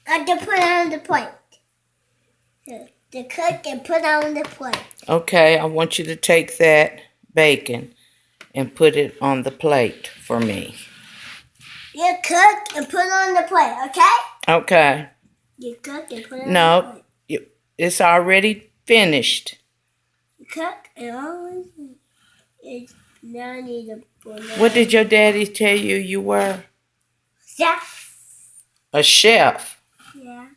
I have to put it on the plate. To cook and put on the plate. Okay, I want you to take that bacon and put it on the plate for me. You cook and put it on the plate, okay? Okay. You cook and put it on the plate. No, it's already finished. You cook and always now I need to put it. What did your daddy tell you were? Chef. A chef. Yeah.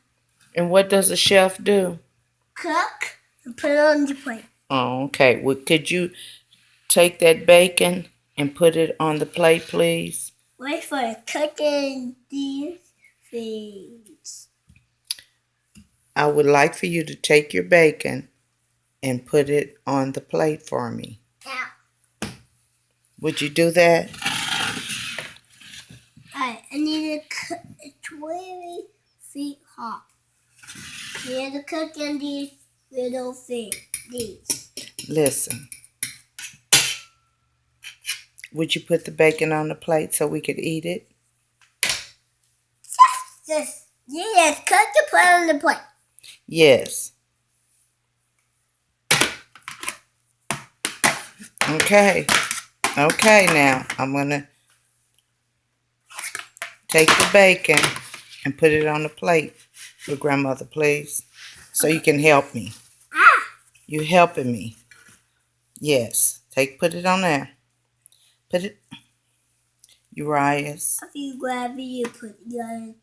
And what does a chef do? Cook and put it on the plate. Oh, okay. Well, could you take that bacon and put it on the plate, please? Wait for it. Cooking these things. I would like for you to take your bacon and put it on the plate for me. Yeah. Would you do that? Alright, I need to cook it 20 feet hot. You need to cook in these little things. These. Listen. Would you put the bacon on the plate so we could eat it? You just cook and put it on the plate. Yes. Okay. Okay, now I'm going to take the bacon and put it on the plate for Grandmother, please, so you can help me. You helping me? Yes. Put it on there. Put it. Urias. If you grab it, you put it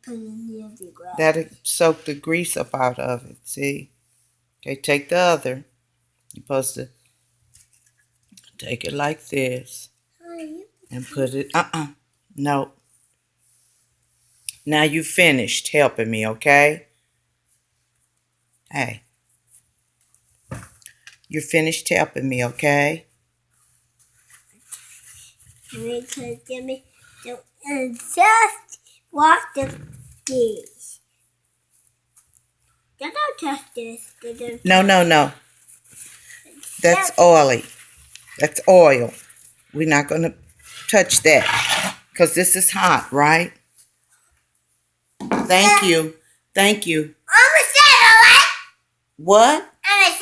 in here. If you grab it. That'll soak the grease up out of it. See? Okay, take the other. You're supposed to take it like this and put it. No. Now you finished helping me, okay? Hey. You're finished helping me, okay? And just wash the dish. Don't touch this. No. That's oily. That's oil. We're not going to touch that because this is hot, right? Thank you. I'm a sailor, right? What? I'm a